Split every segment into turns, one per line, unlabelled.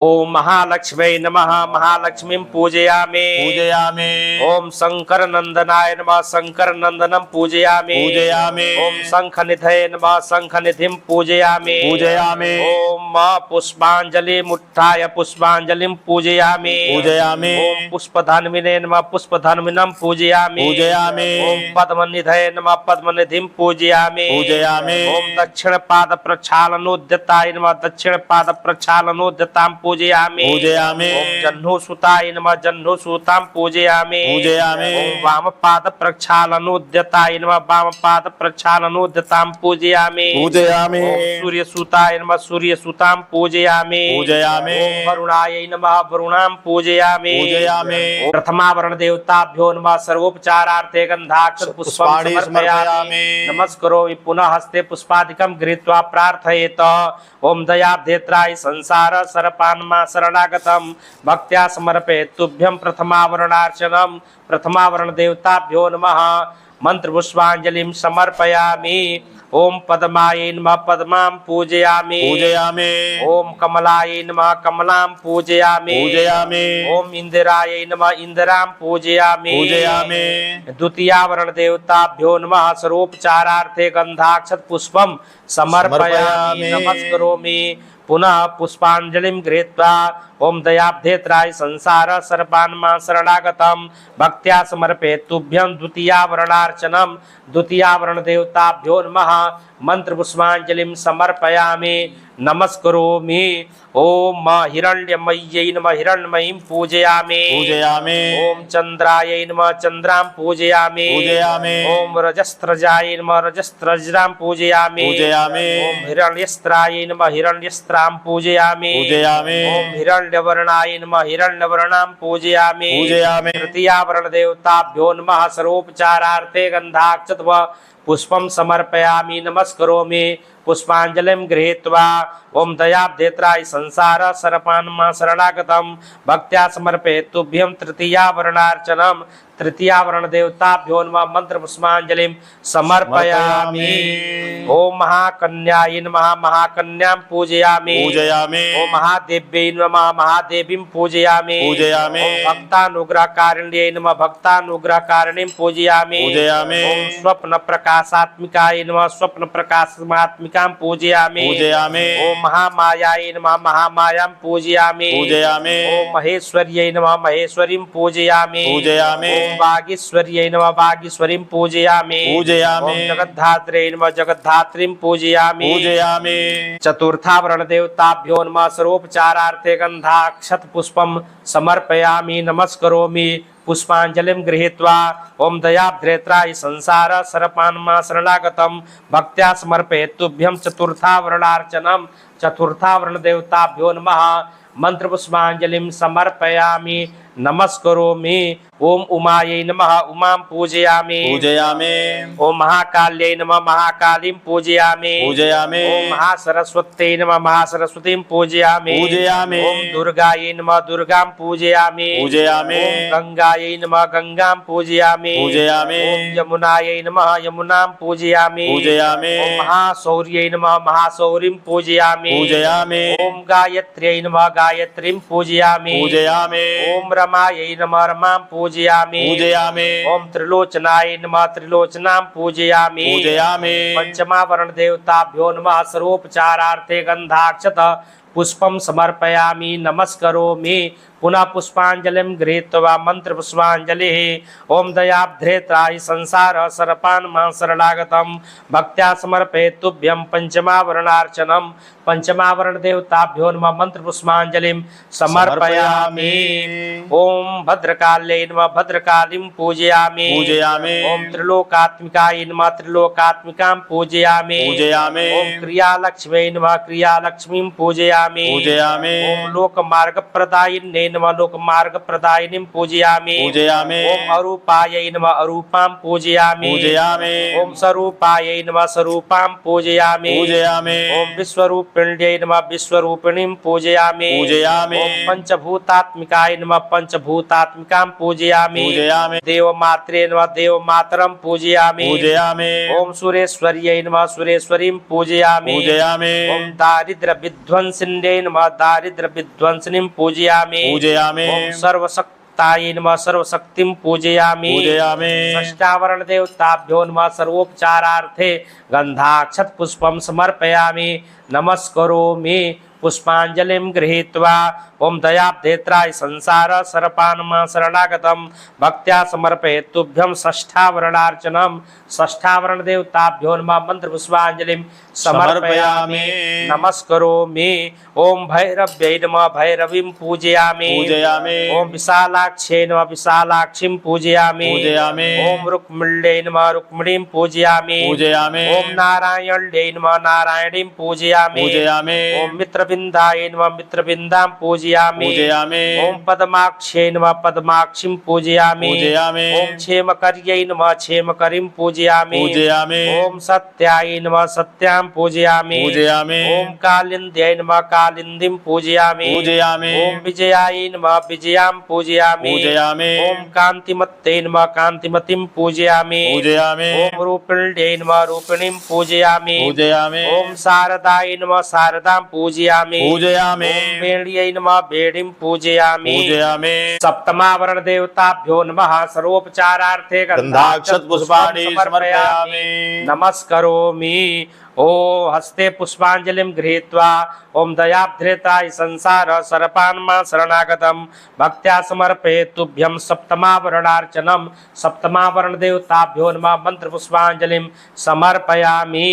ओम महालक्ष्मी नमः। महालक्ष्मीं पूजयामि।
पूजयामि।
ओम शंकर नंदनाय नमः। शंकर नंदनम पूजयामि।
पूजयामि।
ओम शंखनिधये नमः। शंखनिधिं पूजयामि।
पूजयामि।
ओम पुष्पांजलि मुत्थाय पुष्पांजलिं पूजयामि।
पूजयामि।
ओम पुष्पधन्विने नमः। पुष्पधन्विनं पूजयामि।
पूजयामि।
ओम पद्मनिधये नमः। पद्मनिधिं पूजयामि।
पूजयामि।
ओम दक्षिण पाद प्रक्षालनोद्यताय नमः। दक्षिण पाद प्रक्षालनोद्यतां पूजयामि।
पूजयामि।
ओम जह्नुसुताय नमः। जह्नुसुतां पूजयामि।
पूजयामि।
ओम वामपाद प्रक्षालनोद्यताय नमः। वामपाद प्रक्षालनोद्यतां पूजयामि।
पूजयामि।
ओम सूर्यसुताय नमः। सूर्यसुतां पूजयामि।
पूजयामि।
ओम वरुणाय नमः। वरुणां पूजयामि।
पूजयामि।
ओम प्रथमावरण देवताभ्यो नमः। सर्वोपचारार्थे गंधाक्षत पुष्पं
पुष्पाणि
समर्पयामि।
समर्पयामि।
नमस्करोमि पुनः हस्ते पुष्पादिकं गृहीत्वा प्रार्थयेत। ओम दयाब्धेत्राय संसार सरपान्मा शरणागतम भक्त्या समर्पयेत् तुभ्यं प्रथमावरणार्चनम्। प्रथमावरण देवताभ्यो नमः। मंत्र पुष्पांजलिं समर्पयामि। ओम पद्मायै नमः। पद्मां पूजयामि।
पूजयामि।
ओम कमलायै नमः। कमलां पूजयामि।
पूजयामि।
ओम इंदिरायै नमः। इंदिरां पूजयामि।
पूजयामि।
द्वितीयावरण देवताभ्यो नमः। सर्वोपचारार्थे गंधाक्षत पुष्पं समर्पयामि।
समर्पयामि।
नमस्करोमि पुनः पुष्पांजलिं गृहीत्वा। ओम दयाब्धेत्राय संसार सर्पान्मा शरणागतम भक्त्या समर्पयेत् तुभ्यं द्वितीयावरणार्चनम्। द्वितीयावरण देवताभ्यो नमः। मंत्र पुष्पांजलिं समर्पयामि। नमस्करोमि। ओम हिरण्यमय्यै नमः। हिरण्यमयीं पूजयामि।
पूजयामि।
ओम चंद्रायै नमः। चंद्रां पूजयामि।
पूजयामि।
ओम रजस्त्रजायै नमः। रजस्त्रजां पूजयामि।
पूजयामि।
ओम हिरण्यस्त्रायै नमः। हिरण्यस्त्रां पूजयामि।
पूजयामि।
ओम हिरण्यवर्णाय नमः। हिरण्यवर्णां पूजयामि।
पूजयामि।
तृतीयावरण देवताभ्यो नमः। सर्वोपचारार्थे गंधाक्षत व पुष्पं समर्पयामि। नमस्करोमि पुष्पांजलिं गृहीत्वा। ओम दयाब्धेत्राय संसार सरपान्मा शरणागतम भक्त्या समर्पयेत् तुभ्यं तृतीयावरणार्चनम्। तृतीयावरण देवताभ्यो नमः। मंत्र पुष्पांजलिं समर्पयामि। ओम महाकन्यायै नमः। महाकन्यां पूजयामि।
पूजयामि।
ओम महादेव्यै नमः। महादेवीं पूजयामि।
पूजयामि।
ओम भक्तानुग्रहकारिण्यै नमः। भक्तानुग्रहकारिणीं पूजयामि।
पूजयामि।
ओम स्वप्न प्रकाशात्मिकाय नमः। स्वप्न प्रकाशात्मिकां पूजयामि।
पूजयामि।
ओम महामायायै नमः। महामायां पूजयामि।
पूजयामि।
ओम महेश्वर्यै नमः। महेश्वरीं पूजयामि।
पूजयामि।
ओम वागीश्वर्यै नमः। वागीश्वरीं पूजयामि।
पूजयामि।
ओम जगद्धात्रे नमः। जगद्धात्रीं पूजयामि।
पूजयामि।
चतुर्थावरण देवताभ्यो नमः। सर्वोपचारार्थे गंधाक्षत पुष्पं समर्पयामि। नमस्करोमि पुष्पांजलिं गृहीत्वा। ओम दयाब्धेत्राय संसार सरपान्मा शरणागतम भक्त्या समर्पयेत् तुभ्यं चतुर्थावरणार्चनम्। चतुर्थावरण देवताभ्यो नमः। मंत्र पुष्पांजलिं समर्पयामि। नमस्करोमि। ओम उमायै नमः। उमां पूजयामि।
पूजयामि।
ओम महाकाल्यै नमः। महाकालीं पूजयामि।
पूजयामि।
ओम महासरस्वत्यै नमः। महासरस्वतीं पूजयामि।
पूजयामि।
ओम दुर्गायै नमः। दुर्गां पूजयामि।
पूजयामि।
ओम गंगायै नमः। गंगां पूजयामि।
पूजयामि।
ओम यमुनायै नमः। यमुनां पूजयामि।
पूजयामि।
ओम महाशौर्यै नमः। महाशौरीं पूजयामि।
पूजयामि।
ओम गायत्र्यै नमः। गायत्रीं पूजयामि।
पूजयामि।
ओम रमायै नमः। रमां पूजयामि।
पूजयामि।
ओम त्रिलोचनाय नमः। त्रिलोचनां पूजयामि।
पूजयामि।
पंचमावरण देवताभ्यो नमः। सर्वोपचारार्थे गंधाक्षत पुष्पं समर्पयामि। नमस्करोमि पुनः पुष्पांजलिं गृहीत्वा। मंत्र पुष्पांजलिः। ओम दयाब्धेत्राय संसार सरपान्मा शरणागतम भक्त्या समर्पयेत् तुभ्यं पंचमावरणार्चनम्। पंचमावरण देवताभ्यो नमः। मंत्र पुष्पांजलिं समर्पयामि। ओम भद्रकाल्यै नमः। भद्रकालीं पूजयामि।
पूजयामि।
ओम त्रिलोकात्मिकायै नमः। त्रिलोकात्मिकां पूजयामि।
पूजयामि।
ओम क्रियालक्ष्म्यै नमः। क्रियालक्ष्मीं पूजयामि।
पूजयामि।
ओम लोकमार्गप्रदायिन्यै नमः। लोकमार्गप्रदायिनीं पूजयामि।
पूजयामि।
ओम अरूपायै नमः। अरूपां पूजयामि।
पूजयामि।
ओम स्वरूपायै नमः। स्वरूपां पूजयामि।
पूजयामि।
ओम विश्वरूपिण्यै नमः। विश्वरूपिणीं पूजयामि।
पूजयामि।
ओम पंचभूतात्मिकाय नमः। पंचभूतात्मिकां पूजयामि।
पूजयामि।
देवमात्रे नमः। देवमातरं पूजयामि।
पूजयामि।
ओम सुरेश्वर्यै नमः। सुरेश्वरीं पूजयामि।
पूजयामि।
ओम दारिद्र्य विध्वंसिन्यै दारिद्र्यपिण्डे नमः दारिद्र्यविध्वंसिनीं पूजयामि
पूजयामि
ओम सर्वशक्तायै नमः सर्वशक्तिं पूजयामि
पूजयामि
षष्ठावरण देवताभ्यो नमः सर्वोपचारार्थे गंधाक्षत पुष्पं समर्पयामि नमस्करोमि पुष्पांजलिं गृहीत्वा ओम दयाब्धेत्राय संसार सरपानमा शरणागतम भक्त्या समर्पयेत् तुभ्यं षष्ठावरणार्चनम षष्ठावरण देवताभ्यो नमः मंत्र पुष्पांजलिं समर्पयामि नमस्करोमि ओम भैरव्यै नमः भैरवीं पूजयामि
पूजयामि
ओम विशालाक्षे नमः विशालाक्षीं पूजयामि
पूजयामि
ओम रुक्मिण्यै नमः रुक्मिणीं पूजयामि
पूजयामि
ओम नारायण्यै नमः नारायणीं पूजयामि
पूजयामि
ओम मित्रविन्दाय नमः मित्रविन्दां पूजयामि
पूजयामि
ओम पद्माक्षे नमः पद्माक्षीं पूजयामि
पूजयामि
ओम क्षेमकर्यै नमः क्षेमकरीं पूजयामि
पूजयामि
ओम सत्यायै नमः सत्यां पूजयामि
पूजयामि
ओम कालिन्द्यै नमः कालिन्दीं पूजयामि
पूजयामि
ओम विजयायै नमः विजयां पूजयामि
पूजयामि
ओम कान्तिमत्यै नमः कान्तिमतीं पूजयामि
पूजयामि
ओम रूपिण्यै नमः रूपिणीं पूजयामि
पूजयामि
ओम शारदायै नमः शारदां पूजयामि
पूजयामि
ओम वेण्यै नमः वेणीं पूजयामि
पूजयामि
सप्तमावरण देवताभ्यो नमः सर्वोपचारार्थे
गन्धाक्षत पुष्पाणि समर्पयामि
नमस्करोमि ओ हस्ते पुष्पांजलिं गृहीत्वा ओम दयाब्धेताय संसार सरपान्मा शरणागतम भक्त्या समर्पयेत् तुभ्यं सप्तमावरणार्चनम सप्तमावरण देवताभ्यो नमः मंत्र पुष्पांजलिं समर्पयामि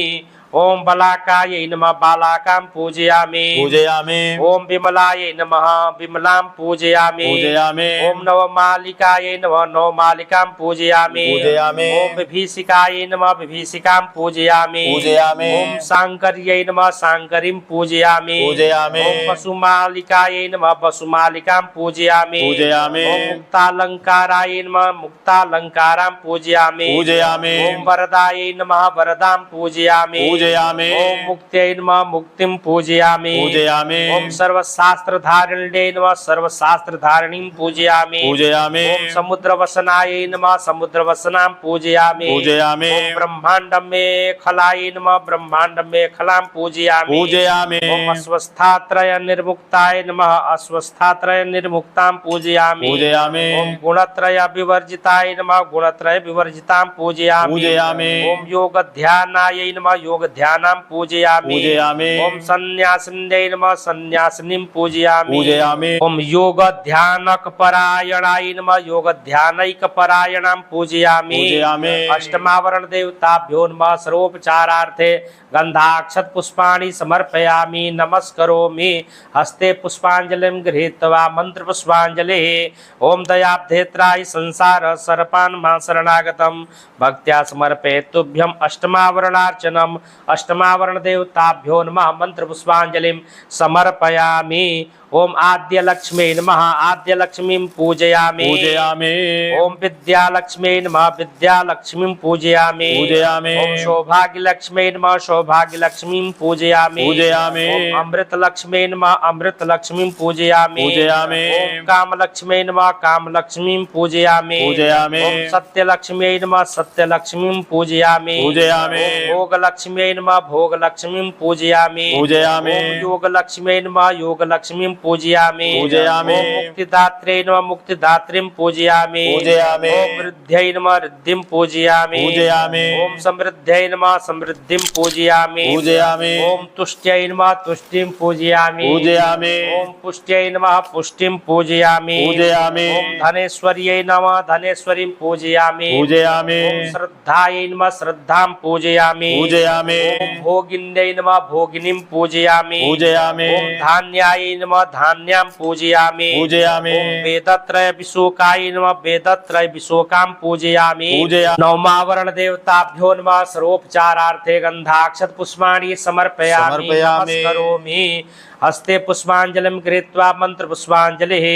ओम बलाकायै नमः बालाकां पूजयामि
पूजयामि
ओम विमलायै नमः विमलां पूजयामि
पूजयामि
ओम नवमालिकायै नमः नवमालिकां पूजयामि
पूजयामि
ओम विभीषिकायै नमः विभीषिकां पूजयामि
पूजयामि
ओम शांकर्यै नमः शांकरीं पूजयामि
पूजयामि
ओम वसुमालिकायै नमः वसुमालिकां पूजयामि
पूजयामि
ओम मुक्तालंकारायै नमः मुक्तालंकारां पूजयामि
पूजयामि
ओम वरदायै नमः वरदां पूजयामि
पूजयामि
ओम मुक्त्यै नमः मुक्तिं पूजयामि
पूजयामि
ओम सर्वशास्त्रधारिण्यै नमः सर्वशास्त्रधारिणीं पूजयामि
पूजयामि
ओम समुद्रवसनायै नमः समुद्रवसनां पूजयामि
पूजयामि
ओम ब्रह्माण्डं मे खलायै नमः ब्रह्माण्डं मे खलां पूजयामि
पूजयामि
ओम अस्वस्थात्रय निर्मुक्ताय नमः अस्वस्थात्रय निर्मुक्तां पूजयामि
पूजयामि
ओम गुणत्रय विवर्जिताय नमः गुणत्रय विवर्जितां पूजयामि
पूजयामि
ओम योग ध्यानाय नमः योग ध्यानां पूजयामि
पूजयामि
ओम संन्यासिन्यै नमः संन्यासिनीं पूजयामि
पूजयामि
ओम योग ध्यानक परायणाय नमः योग ध्यानैक परायणां पूजयामि
पूजयामि
अष्टमावरण देवताभ्यो नमः सर्वोपचारार्थे गंधाक्षत पुष्पाणि समर्पयामि नमस्करोमि हस्ते पुष्पांजलिं गृहीत्वा मंत्र पुष्पांजलिः ओम दयाब्धेत्राय संसार सरपान्मा शरणागतम भक्त्या समर्पयेत् तुभ्यं अष्टमावरणार्चनम अष्टमावरण देवताभ्यो नमः मंत्र पुष्पांजलिं समर्पयामि ओम आद्य लक्ष्मी नमः आद्य लक्ष्मीं पूजयामि
पूजयामि
ओम विद्यालक्ष्मी नमः विद्यालक्ष्मीं पूजयामि
पूजयामि
ओम सौभाग्यलक्ष्मी नमः सौभाग्यलक्ष्मीं पूजयामि
पूजयामि
ओम अमृतलक्ष्मी नमः अमृतलक्ष्मीं पूजयामि
पूजयामि
ओम कामलक्ष्मी नमः कामलक्ष्मीं पूजयामि
पूजयामि
ओम सत्यलक्ष्मी नमः सत्यलक्ष्मीं पूजयामि
पूजयामि
ओम भोगलक्ष्मी नमः भोगलक्ष्मीं पूजयामि
पूजयामि
ओम योगलक्ष्मी नमः योगलक्ष्मीं पूजयामि
पूजयामि
ओम मुक्तिदात्रे नमः मुक्तिदात्रीं पूजयामि
पूजयामि
ओम वृद्ध्यै नमः वृद्धिं पूजयामि
पूजयामि
ओम समृद्ध्यै नमः समृद्धिं पूजयामि
पूजयामि
ओम तुष्ट्यै नमः तुष्टिं पूजयामि
पूजयामि
ओम पुष्ट्यै नमः पुष्टिं पूजयामि
पूजयामि
ओम धनेश्वर्यै नमः धनेश्वरीं पूजयामि
पूजयामि
ओम श्रद्धायै नमः श्रद्धां पूजयामि
पूजयामि
ओम भोगिन्यै नमः भोगिनीं पूजयामि
पूजयामि
ओम धान्यायै नमः धान्यां पूजयामि
पूजयामि
ओम वेदत्रय विशोकाय नमः वेदत्रय विशोकां पूजयामि
पूजयामि
नवमावरण देवताभ्यो नमः सर्वोपचारार्थे गंधाक्षत पुष्पाणि समर्पयामि
समर्पयामि।
नमस्करोमि हस्ते पुष्पांजलिं गृहीत्वा मंत्र पुष्पांजलिः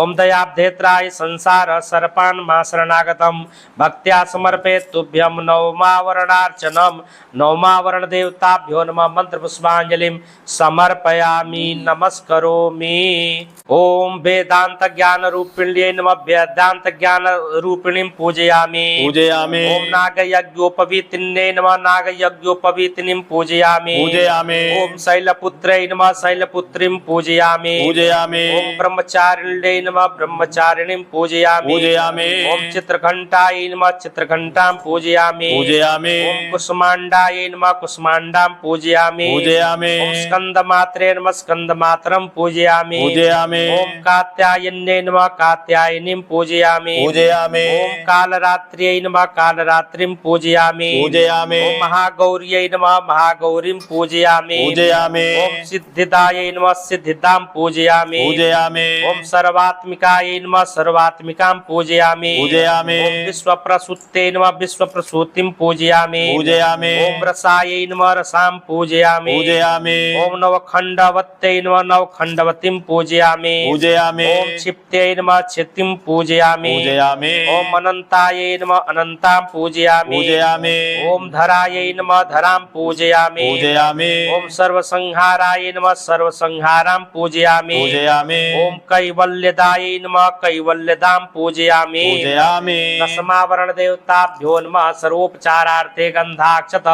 ओम दयाब्धेत्राय संसार सर्पान्मा शरणागतम भक्त्या समर्पयेत् तुभ्यं नवमावरणार्चनम नवमावरण देवताभ्यो नमः मंत्र पुष्पांजलिं समर्पयामि नमस्करोमि। करोमि। ओम वेदांत ज्ञान रूपिण्यै नमः वेदांत ज्ञान रूपिणीं पूजयामि।
पूजयामि
ओम नागयज्ञोपवीतिन्यै नमः नागयज्ञोपवीतिनीं पूजयामि।
पूजयामि
ओम शैलपुत्रै नमः शैलपुत्रीं पूजयामि।
पूजयामि
ओम ब्रह्मचारिण्यै नमः ब्रह्मचारिणीं पूजयामि।
पूजयामि
ओम चित्रघण्टायै नमः चित्रघण्टां पूजयामि।
पूजयामि
ओम कुसुमाण्डायै नमः कुसुमाण्डां पूजयामि।
पूजयामि
ओम स्कन्दमात्रे नमः स्कन्दमात्रं पूजयामि।
पूजयामि
ओम कात्यायन्यै नमः कात्यायनीं पूजयामि।
पूजयामि
ओम कालरात्र्यै नमः कालरात्रिं पूजयामि।
पूजयामि
ओम महागौर्यै नमः महागौरीं पूजयामि।
पूजयामि
ओम सिद्धिदायै नमः सिद्धिदां पूजयामि।
पूजयामि
ओम सर्वात्मिकायै नमः सर्वात्मिकां पूजयामि।
पूजयामि
ओम विश्वप्रसूत्यै नमः विश्वप्रसूतिं पूजयामि।
पूजयामि
ओम रसायै नमः रसां पूजयामि।
पूजयामि
ओम नवखण्डवत्यै नमः नवखण्डवतीं पूजयामि।
पूजयामि
ओम क्षिप्त्यै नमः क्षिप्तिं पूजयामि।
पूजयामि
ओम अनन्तायै नमः अनन्तां पूजयामि।
पूजयामि
ओम धरायै नमः धरां पूजयामि।
पूजयामि
ओम सर्वसंहाराय नमः सर्वसंहारां पूजयामि।
पूजयामि
ओम कैवल्यदायै नमः कैवल्यदां पूजयामि।
पूजयामि
दशमावरण देवताभ्यो नमः सर्वोपचारार्थे गन्धाक्षत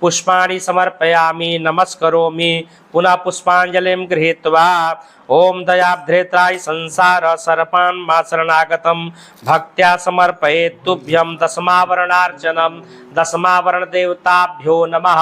पुष्पाणि समर्पयामि नमस्करोमि। पुनः पुष्पाञ्जलिं गृहीत्वा ओम दयाभ्रेत्राय संसार सर्पान् मा शरणागतं भक्त्या समर्पयेत् तुभ्यं दशमावरणार्चनं। दशमावरण देवताभ्यो नमः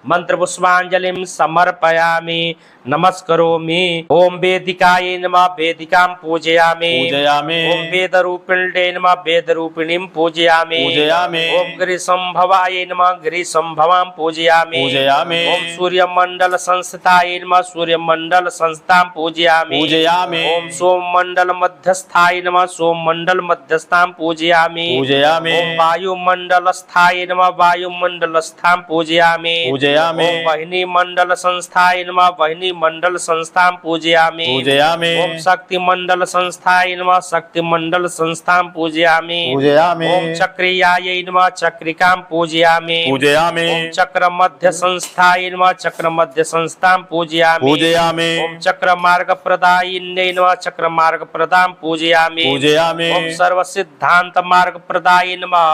मंत्र पुष्पांजलिं समर्पयामि नमस्करोमि। ओम वेदिकायै नमः वेदिकां पूजयामि।
पूजयामि
ओम वेदरूपिण्यै नमः वेदरूपिणीं पूजयामि।
पूजयामि
ओम गिरिसंभवायै नमः गिरिसंभवां पूजयामि।
पूजयामि
ओम सूर्यमंडल संस्थितायै नमः सूर्यमंडल संस्थां पूजयामि।
पूजयामि
ओम सोममंडल मध्यस्थायै नमः सोममंडल मध्यस्थां पूजयामि।
पूजयामि
ओम वायुमंडलस्थायै नमः वायुमंडलस्थां पूजयामि।
पूजयामि
ओम वाहिनी मंडल संस्थाय नमः वाहिनी मंडल संस्थां पूजयामि।
पूजयामि
ओम शक्ति मंडल संस्थाय नमः शक्ति मंडल संस्थां पूजयामि।
पूजयामि
ओम चक्रियायै नमः चक्रिकां पूजयामि।
पूजयामि
ओम चक्र मध्य संस्थाय नमः चक्र मध्य संस्थां पूजयामि।
पूजयामि
ओम चक्र मार्ग प्रदायिन्यै नमः चक्र मार्ग प्रदां पूजयामि।
पूजयामि
ओम सर्व सिद्धांत मार्ग प्रदाय नमः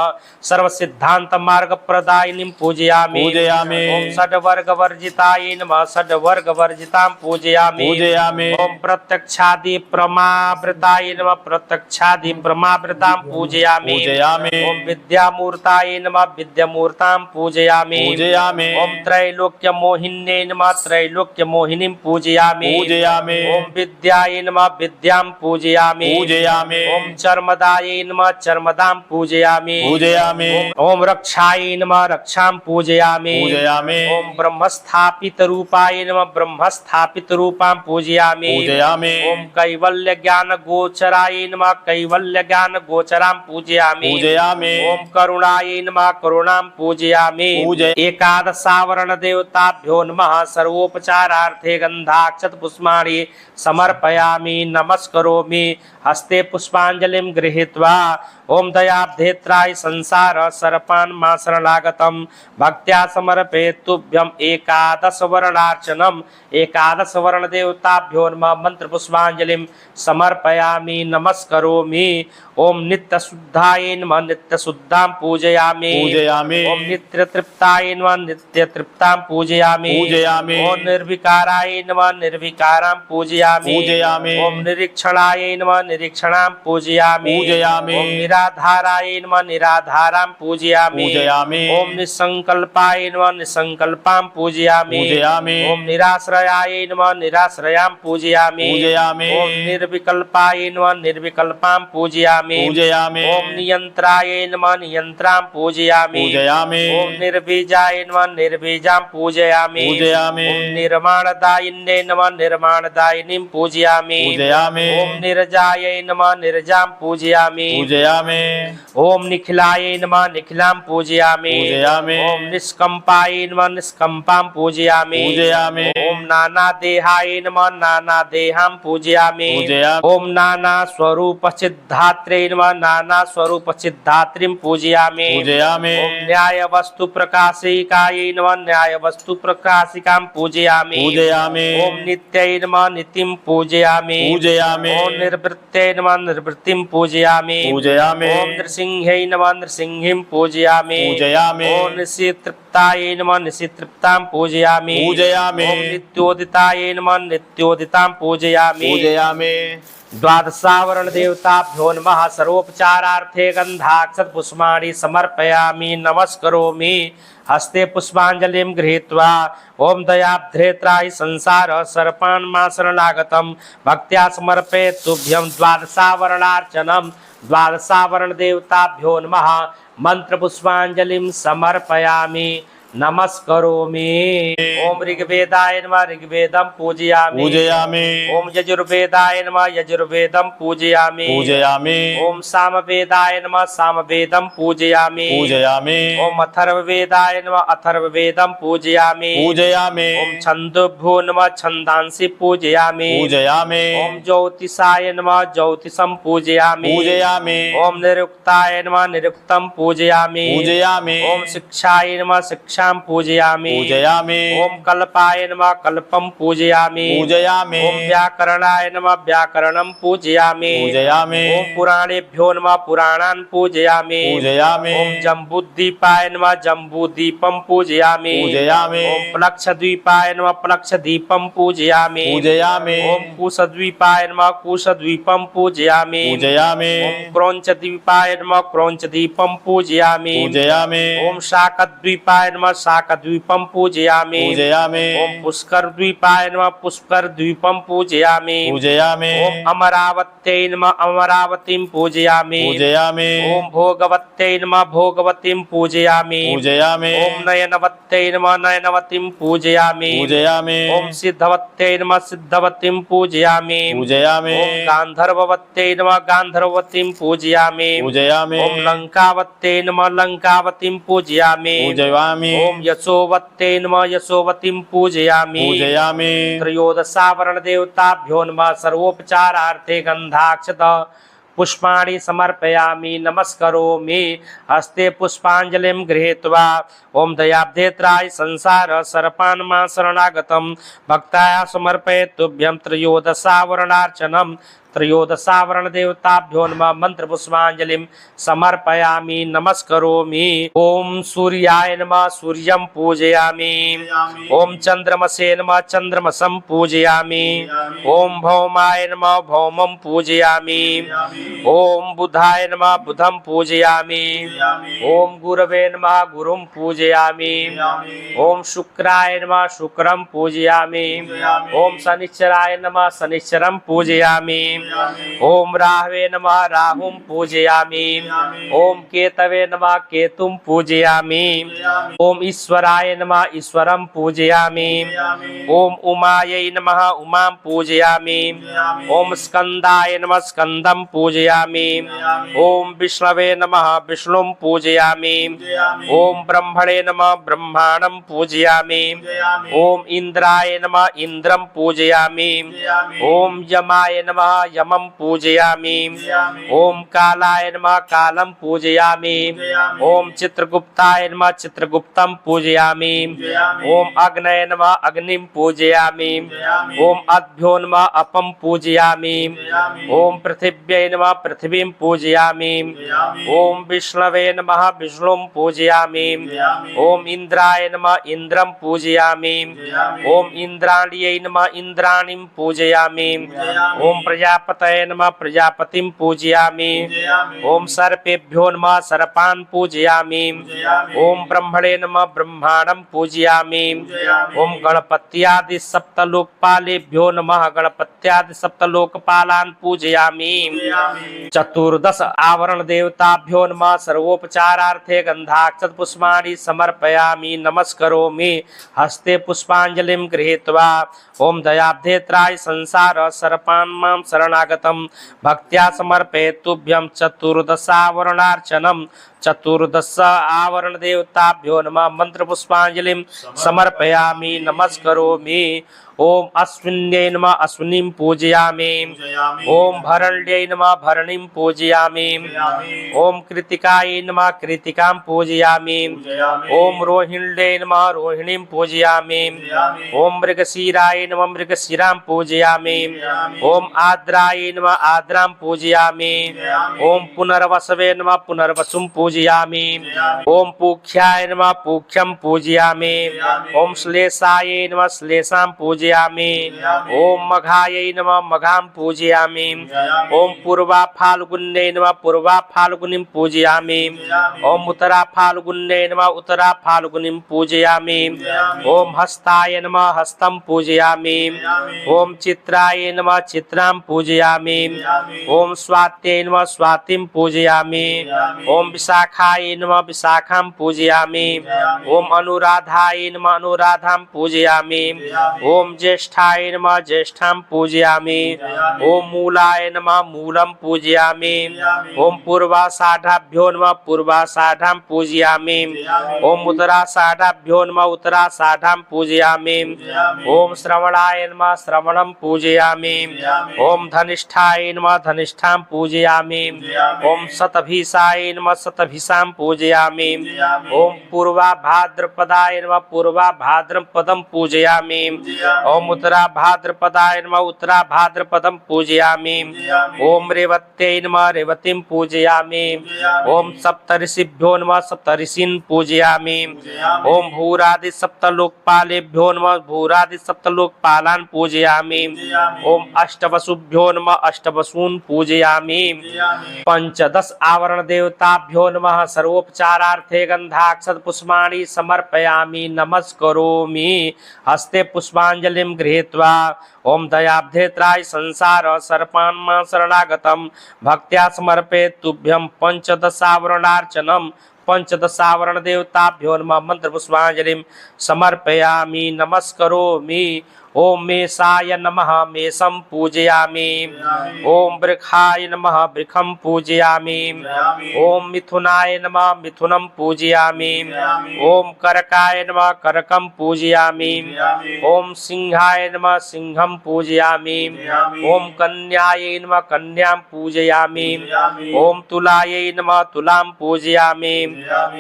सर्व सिद्धांत मार्ग प्रदायिनीं पूजयामि।
पूजयामि
ओम षड्वर्ग वर्जितायै नमः षड्वर्ग वर्जितां पूजयामि।
पूजयामि
ओम प्रत्यक्षादि प्रमावृतायै नमः प्रत्यक्षादि प्रमावृतां पूजयामि।
पूजयामि
ओम विद्यामूर्तायै नमः विद्यामूर्तां पूजयामि।
पूजयामि
ओम त्रैलोक्य मोहिन्यै नमः त्रैलोक्य मोहिनीं पूजयामि।
पूजयामि
ओम विद्यायै नमः विद्यां पूजयामि।
पूजयामि
ओम चर्मदायै नमः चर्मदां पूजयामि।
पूजयामि
ओम रक्षायै नमः रक्षां पूजयामि।
पूजयामि
ओम ब्रह्मस्थापित रूपाय नमः ब्रह्मस्थापित रूपां पूजयामि।
पूजयामि
ओम कैवल्य ज्ञान गोचराय नमः कैवल्य ज्ञान गोचरां पूजयामि।
पूजयामि
ओम करुणायै नमः करुणां पूजयामि।
पूजय
एकादशावरण देवताभ्यो नमः सर्वोपचारार्थे गन्धाक्षत पुष्पाणि समर्पयामि नमस्करोमि। हस्ते पुष्पाञ्जलिं गृहीत्वा ओम दयाब्धेत्राय संसार सर्पान् मा शरणागतं भक्त्या समर्पयेत् तुभ्यम् एकादश वर्णार्चनम्। एकादश वर्ण देवताभ्यो नमः मंत्र पुष्पाञ्जलिं समर्पयामि नमस्करोमि। ओम नित्य शुद्धाय नमः नित्य शुद्धां पूजयामि।
पूजयामि
ओम नित्य तृप्ताय नमः नित्य तृप्तां पूजयामि।
पूजयामि
ओम निर्विकाराय नमः निर्विकारां पूजयामि।
पूजयामि
ओम निरीक्षणाय नमः निरीक्षणां पूजयामि।
पूजयामि
ओम निराधाराय नमः निराधारां पूजयामि।
पूजयामि
ओम निसंकल्पाय नमः निसंकल्पां पूजयामि।
पूजयामि
ओम निराश्रयाय नमः निराश्रयां पूजयामि।
पूजयामि
ओम निर्विकल्पाय नमः निर्विकल्पां पूजयामि।
पूजयामि
ओम नियंत्राय नमः नियंत्रां पूजयामि।
पूजयामि
ओम निर्बीजाय नमः निर्बीजां पूजयामि।
पूजयामि
ओम निर्माणदायिन्यै नमः निर्माणदायिनीं पूजयामि।
पूजयामि
ओम निरजाय नीलाय नमः नीरजां पूजयामि
पूजयामि
ओम निखिलाय नमः निखिलां पूजयामि
पूजयामि
ओम निष्कंपाय नमः निष्कंपां पूजयामि
पूजयामि
ओम नानादेहाय नमः नानादेहां पूजयामि
पूजयामि
ओम नाना स्वरूप सिद्धात्रे नमः नाना स्वरूप सिद्धात्रीं पूजयामि
पूजयामि
ओम न्याय वस्तु प्रकाशिकाय नमः न्याय वस्तु प्रकाशिकां पूजयामि
पूजयामि
ओम नित्यै नमः नित्यं पूजयामि
पूजयामि
ओम निर्वृत्यै नमः निर्वृत्तिं पूजयामि
पूजयामि
ओम नृसिंह्यै नमः नृसिंहिं पूजयामि
पूजयामि
ओम निशितृप्ताय नमः निशितृप्तां पूजयामि
पूजयामि
ओम नित्योदिताय नमः नित्योदितां पूजयामि
पूजयामि
द्वादशावरण देवताभ्यो नमः सर्वोपचारार्थे गंधाक्षत पुष्पाणि समर्पयामि नमस्करोमि हस्ते पुष्पांजलिं गृहीत्वा ओम दयाब्धेत्राय संसार सर्पान्मा शरणागतं भक्त्या समर्पयेत् तुभ्यं द्वादशावरणार्चनं द्वादशावरण देवताभ्यो नमः मंत्र पुष्पांजलिं समर्पयामि नमस्करोमि ओम ऋग्वेदाय नमः ऋग्वेदं पूजयामि
पूजयामि
ओम यजुर्वेदाय नमः यजुर्वेदं पूजयामि
पूजयामि
ओम सामवेदाय नमः सामवेदं पूजयामि
पूजयामि
ओम अथर्ववेदाय नमः अथर्ववेदं पूजयामि
पूजयामि
ओम छन्दोभ्यो नमः छन्दांसि पूजयामि
पूजयामि
ओम ज्योतिषाय नमः ज्योतिषं पूजयामि
पूजयामि
ओम निरुक्ताय नमः निरुक्तं पूजयामि
पूजयामि
ओम शिक्षाय नमः शिक्षां पूजयामि
पूजयामि
ओम कल्पाय नमः कल्पं पूजयामि
पूजयामि
ओम व्याकरणाय नमः व्याकरणं पूजयामि
पूजयामि
ओम पुराणेभ्यो नमः पुराणान् पूजयामि
पूजयामि
ओम जम्बूद्वीपाय नमः जम्बूद्वीपं पूजयामि
पूजयामि
ओम प्लक्षद्वीपाय नमः प्लक्षद्वीपं पूजयामि
पूजयामि
ओम कुशद्वीपाय नमः कुशद्वीपं पूजयामि
पूजयामि
ओम क्रौञ्चद्वीपाय नमः क्रौञ्चद्वीपं पूजयामि
पूजयामि
ओम शाकद्वीपाय नमः शाकद्वीपं पूजयामि
पूजयामि
ओम पुष्करद्वीपाय नमः पुष्करद्वीपं पूजयामि
पूजयामि
ओम अमरावत्यै नमः अमरावतीं पूजयामि
पूजयामि
ओम भोगवत्यै नमः भोगवतीं पूजयामि
पूजयामि
ओम नयनवत्यै नमः नयनवतीं पूजयामि
पूजयामि
ओम सिद्धवत्यै नमः सिद्धवतीं पूजयामि
पूजयामि
ओम गांधर्ववत्यै नमः गांधर्वतीं पूजयामि
पूजयामि
ओम लंकावत्यै नमः लंकावतीं पूजयामि
पूजयामि
ओम यशोवत्यै नमः यशोवतीं पूजयामि
पूजयामि
त्रयोदशावरण देवताभ्यो नमः सर्वोपचारार्थे गंधाक्षत पुष्पाणि समर्पयामि नमस्करोमि हस्ते पुष्पांजलिं गृहीत्वा ओम दयाब्धेत्राय संसार सर्पान्मा शरणागतं भक्ताय समर्पयेत् तुभ्यं त्रयोदशावरणार्चनं त्रयोदशावरण देवताभ्यो नमः मंत्र पुष्पांजलिं समर्पयामि नमस्करोमि ओम सूर्याय नमः सूर्यं पूजयामि ओम चंद्रमसे नमः चंद्रमसं पूजयामि ओम भौमाय नमः भौमं पूजयामि ओम बुधाय नमः बुधं पूजयामि ओम गुरवे नमः गुरुं पूजयामि ओम शुक्राय नमः शुक्रं पूजयामि ओम शनिश्चराय नमः शनिश्चरं पूजयामि ओम राहवे नमः राहुं पूजयामि ओम केतवे नमः केतुं पूजयामि ओम ईश्वराय नमः ईश्वरं पूजयामि ओम उमायै नमः उमां पूजयामि ओम स्कंदाय नमः स्कंदं पूजयामि ओम विष्णवे नमः विष्णुं पूजयामि ओम ब्रह्मणे नमः ब्रह्माणं पूजयामि ओम इंद्राय नमः इंद्रं पूजयामि ओम यमाय नमः यमं पूजयामि ओम कालाय नमः कालं पूजयामि ओम चित्रगुप्ताय नमः चित्रगुप्तं पूजयामि ओम अग्नये नमः अग्निं पूजयामि ओम अद्भ्यो नमः अपं पूजयामि ओम पृथिव्यै नमः पृथिवीं पूजयामि ओम विष्णवे नमः विष्णुं पूजयामि ओम इंद्राय नमः इंद्रं पूजयामि ओम इंद्राण्यै नमः इंद्राणीं पूजयामि ओम प्रजापतये नमः प्रजापतिं पूजयामि ओम सर्पेभ्यो नमः सर्पान् पूजयामि ओम ब्रह्मणे नमः ब्रह्माणं पूजयामि ओम गणपत्यादि सप्तलोकपालेभ्यो नमः गणपत्यादि सप्तलोकपालान् पूजयामि चतुर्दश आवरण देवताभ्यो नमः सर्वोपचारार्थे गंधाक्षत पुष्पाणि समर्पयामि नमस्करोमि हस्ते पुष्पांजलिं गृहीत्वा ओम दयाब्धेत्राय संसार सर्पान्मां शरणं शरणागतं भक्त्या समर्पयेत् तुभ्यं चतुर्दशावरणार्चनं चतुर्दश आवरण देवताभ्यो नमः मंत्रपुष्पांजलिं समर्पयामि नमस्करोमि। ओम अश्विन्यै नमः अश्विनीं पूजयामि। ओम भरण्यै नमः भरणीं पूजयामि। ओम कृतिकायै नमः कृतिकां पूजयामि। ओम रोहिण्यै नमः रोहिणीं पूजयामि। ओम मृगशिराय नमः मृगशिरां पूजयामि। ओम आर्द्रायै नमः आर्द्रां पूजयामि। ओम पुनर्वसवे नमः पुनर्वसुं पूजयामि। ओम पूक्ष्याय नमः पूक्ष्यं पूजयामि। ओम श्लेषाय नमः श्लेषां पूजयामि। ओम मघायै नमः मघां पूजयामि। ओम पूर्वा फाल्गुन्यै नमः पूर्वा फाल्गुनीं पूजयामि। ओम उत्तरा फाल्गुन्यै नमः उत्तरा फाल्गुनीं पूजयामि। ओम हस्ताय नमः हस्तं पूजयामि। ओम चित्राय नमः चित्रां पूजयामि। ओम स्वात्यै नमः स्वातिं पूजयामि। ओम विशाखाय नमः विशाखां पूजयामि। ओम अनुराधाय नमः अनुराधां पूजयामि। ओम ज्येष्ठाय नमः ज्येष्ठां पूजयामि। ओम मूलाय नमः मूलं पूजयामि। ओम पूर्वाषाढाभ्यो नमः पूर्वाषाढां पूजयामि। ओम उत्तराषाढाभ्यो नमः उत्तराषाढां पूजयामि। ओम श्रवणाय नमः श्रवणं पूजयामि। ओम धनिष्ठाय नमः धनिष्ठां पूजयामि। ओम शतभिषाय नमः शतभिषां पूजयामि। ओम पूर्वाभाद्रपदाय नमः पूर्वाभाद्रपदं पूजयामि। ओम उत्तराभाद्रपदाय नमः उत्तराभाद्रपदं पूजयामि। ओम रेवत्यै नमः रेवतीं पूजयामि। ओम सप्तऋषिभ्यो नमः सप्तऋषीन् पूजयामि। ओम भूरादि सप्तलोकपालेभ्यो नमः भूरादि सप्तलोकपालान् पूजयामि। ओम अष्टवसुभ्यो नमः अष्टवसून् पूजयामि। पंचदश आवरण देवताभ्यो नमः सर्वोपचारार्थे गंधाक्षत पुष्पाणि समर्पयामि नमस्करोमि। हस्ते पुष्पांजलिं गृहीत्वा ओम दयाब्धेत्राय संसार सर्पान्मा शरणागतं भक्त्या समर्पयेत् तुभ्यं पंचदशावरणार्चनं पंचदशावरण देवताभ्यो नमः मंत्र पुष्पांजलिं समर्पयामि नमस्करोमि। ओम मेषाय नमः मेषं पूजयामि। ओम वृखाय नमः वृखं पूजयामि। ओम मिथुनाय नमः मिथुनं पूजयामि। ओम करकाय नमः करकं पूजयामि। ओम सिंहाय नमः सिंहं पूजयामि। ओम कन्यायै नमः कन्यां पूजयामि। ओम तुलायै नमः तुलां पूजयामि।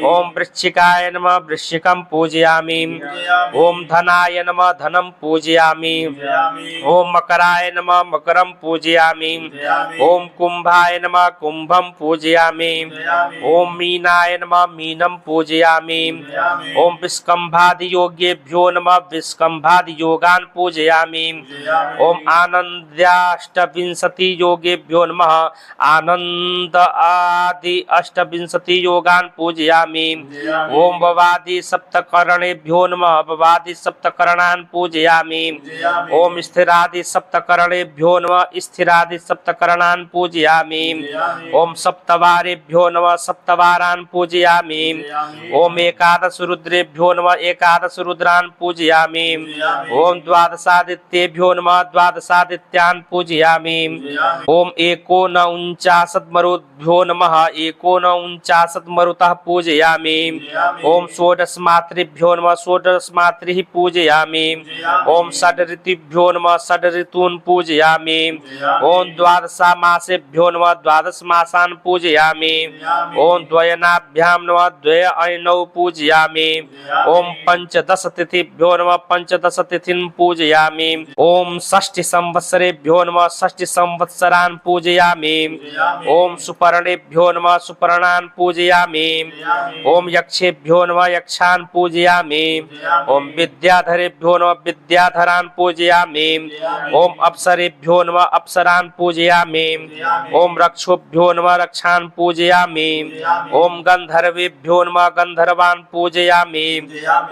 ओम वृश्चिकाय नमः वृश्चिकं पूजयामि। ओम धनाय नमः धनं पूजयामि। ओम मकराय नमः मकरं पूजयामि। ओम कुंभाय नमः कुंभं पूजयामि। ओम मीनाय नमः मीनं पूजयामि। ओम विस्कम्भादि योगेभ्यो नमः विस्कम्भादि योगान् पूजयामि। ओम आनन्द्याष्टविंशति योगेभ्यो नमः आनंद आदि अष्टविंशति योगान् पूजयामि। ओम भवादि सप्तकरणेभ्यो नमः भवादि सप्तकरणान् पूजयामि। ओम स्थिरादि सप्तकरणेभ्यो नमः स्थिरादि सप्तकरणान् पूजयामि। ओम सप्तवारेभ्यो नमः सप्तवारान् पूजयामि। ओम एकादश रुद्रेभ्यो नमः एकादश रुद्रान् पूजयामि। ओम द्वादशादित्येभ्यो नमः द्वादशादित्यान् पूजयामि। ओम एकोनउनचाशत् मरुद्भ्यो नमः एकोनउनचाशत् मरुतः पूजयामि। ओम षोडश मातृभ्यो नमः षोडश मातृः पूजयामि। ओम षड् ऋतुभ्यो नमः षड् ऋतून् पूजयामि। ओम द्वादशा मासेभ्यो नमः द्वादश मासान् पूजयामि। ओम द्वयनाभ्यां नमः द्वयनौ पूजयामि। ओम पंचदश तिथिभ्यो नमः पंचदश तिथिं पूजयामि। ओम षष्ठी संवत्सरेभ्यो नमः षष्ठी संवत्सरान् पूजयामि। ओम सुपर्णेभ्यो नमः सुपर्णान् पूजयामि। ओम यक्षेभ्यो नमः यक्षान् पूजयामि। ओम विद्याधरेभ्यो नमः विद्याधरान् पूजयामि। ओम अप्सरेभ्यो नमः अप्सरान् पूजयामि। ओम रक्षोभ्यो नमः रक्षान् पूजयामि। ओम गंधर्वेभ्यो नमः गंधर्वान् पूजयामि।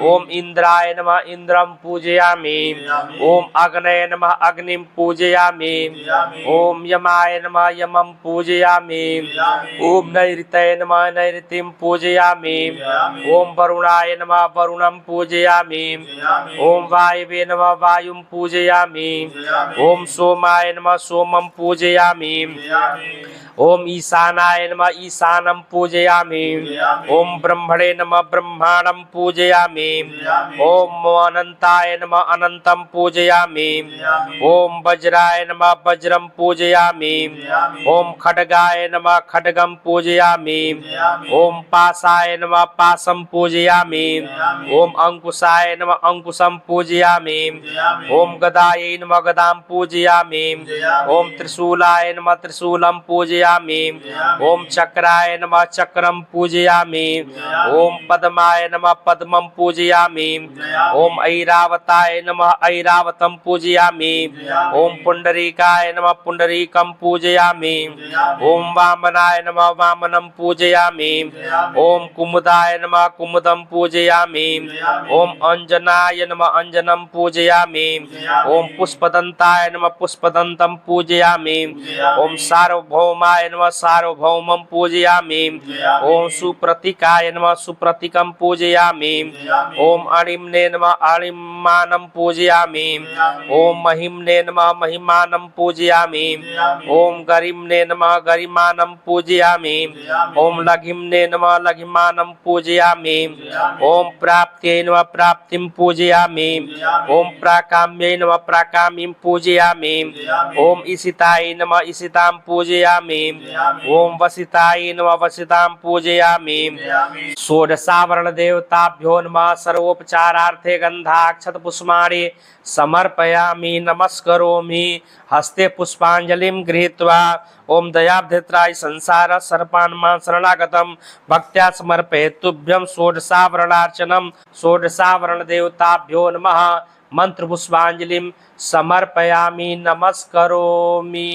ओम इंद्राय नमः इंद्रं पूजयामि। ओम अग्नये नमः अग्निं पूजयामि। ओम यमाय नमः यमं पूजयामि। ओम नैऋतये नमः नैऋतिं पूजयामि। ओम वरुणाय नमः वरुणं पूजयामि। ओम वायवे नमः वायुं पूजयामि। ओम सोमाय नमः सोमं पूजयामि। ओम ईशानाय नमः ईशानं पूजयामि। ओम ब्रह्मणे नमः ब्रह्माणं पूजयामि। ओम अनंताय नमः अनंतं पूजयामि। ओम वज्राय नमः वज्रं पूजयामि। ओम खड्गाय नमः खड्गं पूजयामि। ओम पाशाय नमः पाशं पूजयामि। ओम अंकुशाय नमः अंकुशं पूजयामि। ओम गदायै नमः गदां पूजयामि। ओम त्रिशूलाय नमः त्रिशूलं पूजयामि। ओम चक्राय नमः चक्रं पूजयामि। ओम पद्माय नमः पद्मं पूजयामि। ओम ऐरावताय नमः ऐरावतं पूजयामि। ओम पुंडरीकाय नमः पुंडरीकं पूजयामि। ओम वामनाय नमः वामनं पूजयामि। ओम कुमुदाय नमः कुमुदं पूजयामि। ओम अंजनाय नमः अंजनं पूजयामि। ओम पुष्पदंताय नमः पुष्पदंतं पूजयामि। ओम सार्वभौमाय नमः सार्वभौमं पूजयामि। ओम सुप्रतीकाय नमः सुप्रतीकं पूजयामि। ओम अणिम्ने नमः अणिमानं पूजयामि। ओम महिम्ने नमः महिमानं पूजयामि। ओम गरिम्ने नमः गरिमानं पूजयामि। ओम लघिम्ने नमः लघिमानं पूजयामि। ओम प्राप्त्यै नमः प्राप्तिं पूजयामि। ओम प्राकाम्यै नमः प्राकामीं पूजयामि। ओम ईशिताय नमः ईशितां पूजयामि। ओम वसिताय नमः वसितां पूजयामि। षोडशावरण देवताभ्यो नमः सर्वोपचारार्थे गंधाक्षत पुष्पाणि समर्पयामि नमस्करोमि। हस्ते पुष्पांजलिं गृहीत्वा ओम दयाब्धित्राय संसार सर्पान्मा शरणागतं भक्त्या समर्पयेत् तुभ्यं षोडशावरणार्चनं। षोडशावरण देवताभ्यो नमः मंत्र पुष्पांजलिं समर्पयामि नमस्करोमि।